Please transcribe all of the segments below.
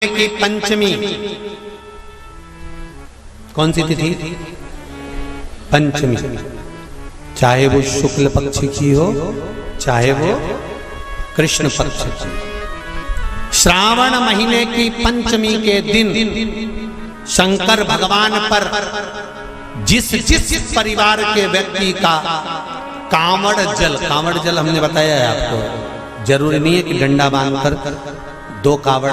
की पंचमी कौन सी तिथि? पंचमी। चाहे वो शुक्ल पक्ष की हो चाहे वो कृष्ण पक्ष की। श्रावण महीने की पंचमी के दिन शंकर भगवान पर जिस जिस परिवार के व्यक्ति का कांवड़ जल हमने बताया है आपको, जरूरी नहीं है कि डंडा बांधकर 2 कावड़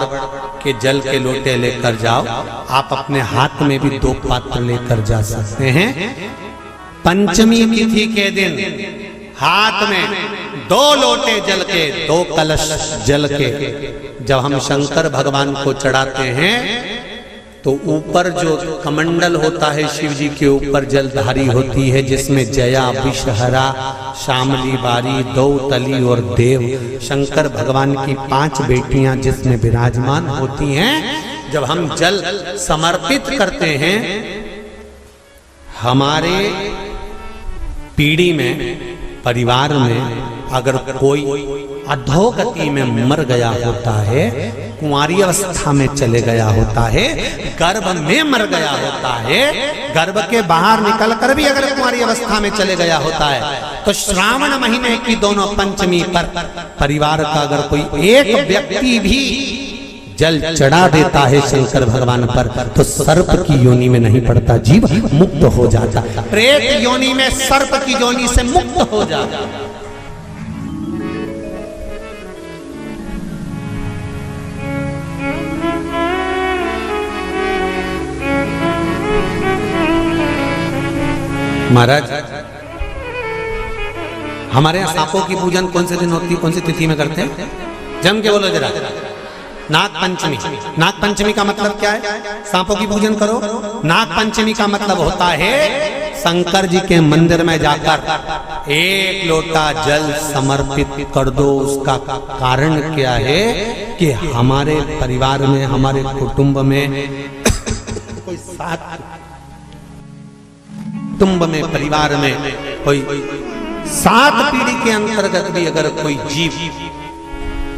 के जल के लोटे लेकर जाओ, आप अपने हाथ में भी 2 पात्र लेकर जा सकते हैं। पंचमी तिथि के दिन हाथ में 2 लोटे जल के, 2 कलश जल के जब हम शंकर भगवान को चढ़ाते हैं तो ऊपर जो कमंडल होता है शिव जी के ऊपर जलधारी होती है, जिसमें जया, विषहरा, शामली, बारी, दौतली और देव शंकर भगवान की 5 बेटियां जिसमें विराजमान होती हैं। जब हम जल समर्पित करते हैं, हमारे पीढ़ी में, परिवार में अगर कोई अधोगति में मर गया होता है, कुंवारी अवस्था में चले गया होता है, गर्भ में मर गया होता है, गर्भ के बाहर निकल कर भी अगर कुंवारी अवस्था में चले गया होता है, तो श्रावण महीने की दोनों पंचमी पर परिवार का अगर कोई एक व्यक्ति भी जल चढ़ा देता है शंकर भगवान पर, तो सर्प की योनि में नहीं पड़ता, जीव मुक्त हो जाता, प्रेत योनि में सर्प की योनि से मुक्त हो जाता। महाराज, हमारे यहाँ सांपों की पूजन कौन से दिन होती है, कौन सी तिथि में करते हैं? जम के बोलो जरा। नाग पंचमी। नाग पंचमी का मतलब क्या है? सांपों की पूजन करो। नाग पंचमी का मतलब होता है शंकर जी के मंदिर में जाकर 1 लोटा जल समर्पित कर दो। उसका कारण क्या है कि हमारे परिवार में, हमारे कुटुंब में कोई कुटुंब में, परिवार में कोई 7 पीढ़ी के अंतर्गत भी अगर कोई जीव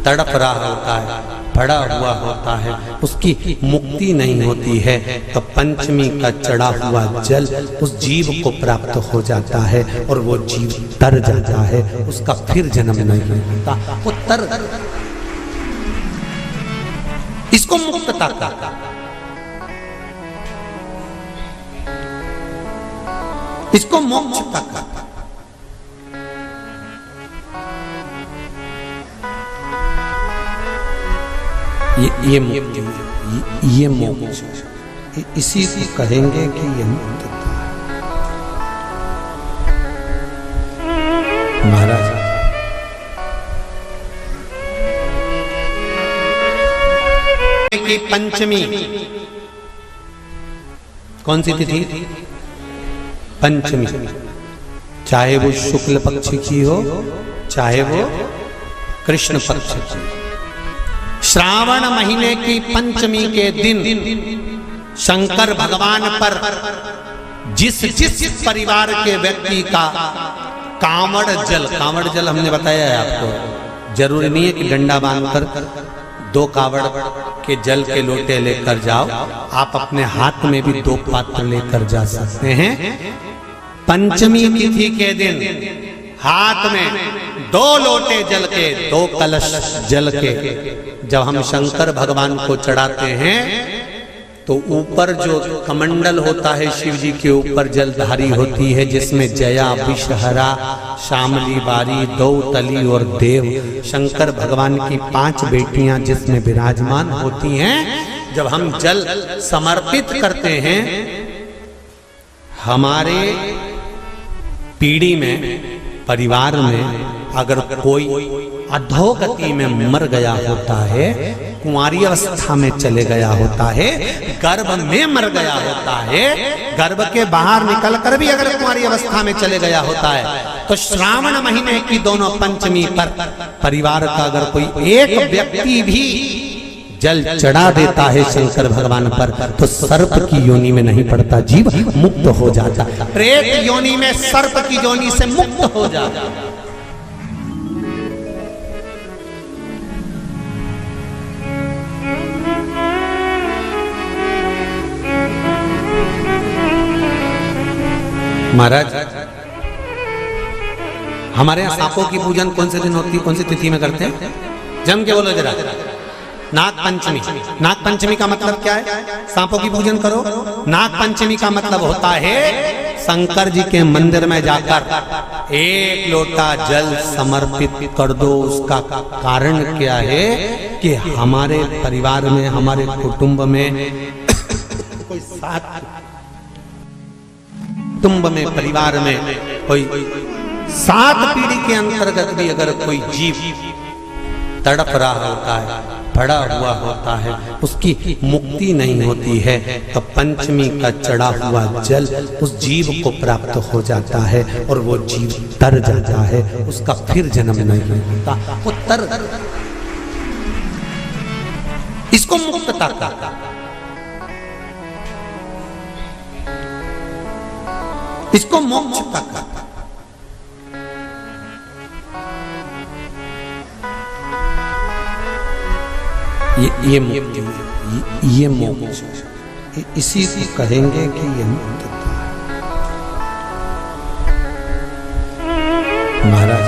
तड़प रहा होता है, पड़ा हुआ होता है, उसकी मुक्ति नहीं होती है, तो पंचमी का चढ़ा हुआ जल उस जीव को प्राप्त हो जाता है और वो जीव तर जाता है, उसका फिर जन्म नहीं होता, वो तर, इसको मुक्तता का, इसको मोक्ष का। ये मोक्ष, इसी को कहेंगे कि ये मुक्तता है। महाराज, की पंचमी कौन सी तिथि? पंचमी। चाहे वो शुक्ल पक्ष की हो चाहे वो कृष्ण पक्ष की। श्रावण महीने की पंचमी के दिन शंकर भगवान पर जिस जिस परिवार के व्यक्ति का कांवड़ जल हमने बताया है आपको, जरूरी नहीं है कि डंडा बांधकर 2 कावड़ के जल के लोटे लेकर जाओ, आप अपने हाथ में भी 2 पात्र लेकर जा सकते हैं। पंचमी तिथि के दिन हाथ में 2 लोटे जल के, 2 कलश जल के जब हम शंकर भगवान को चढ़ाते हैं तो ऊपर जो कमंडल होता है शिव जी के ऊपर जलधारी होती है, जिसमें जया, विषहरा, शामली, बारी, दौतली और देव शंकर भगवान की 5 बेटियां जिसमें विराजमान होती हैं। जब हम जल समर्पित करते हैं, हमारे पीढ़ी में, परिवार में अगर कोई अधोगति में मर गया होता है, कुंवारी अवस्था में चले गया होता है, गर्भ में मर गया होता है, गर्भ के बाहर निकल कर भी अगर कुंवारी अवस्था में चले गया होता है, तो श्रावण महीने की दोनों पंचमी पर परिवार का अगर कोई एक व्यक्ति भी जल चढ़ा देता है शंकर भगवान पर, तो सर्प की योनि में नहीं पड़ता, जीव मुक्त हो जाता, प्रेत योनि में सर्प की योनि से मुक्त हो जाता। महाराज हमारे यहाँ सांपों की पूजन कौन से दिन होती है, कौन सी तिथि में करते हैं? जम के बोलो जरा। नाग पंचमी। नाग पंचमी का मतलब क्या है? सांपों की पूजन करो। नाग पंचमी का मतलब होता है शंकर जी के मंदिर में जाकर एक लोटा जल समर्पित कर दो। उसका कारण क्या है कि हमारे परिवार में, हमारे कुटुंब में कोई कुटुंब में, परिवार में कोई 7 पीढ़ी के अंतर्गत भी अगर कोई जीव तड़प रहा होता है, पड़ा हुआ होता है, उसकी मुक्ति नहीं होती है, तो पंचमी का चढ़ा हुआ जल उस जीव को प्राप्त हो जाता है और वो जीव तर जाता है, उसका फिर जन्म नहीं होता, वो तर। इसको मुक्तता कहता है, इसको मोक्षता कहता है। ये मुक्ति, ये मोक्ष, इसी को कहेंगे कि ये मुक्तता है। महाराज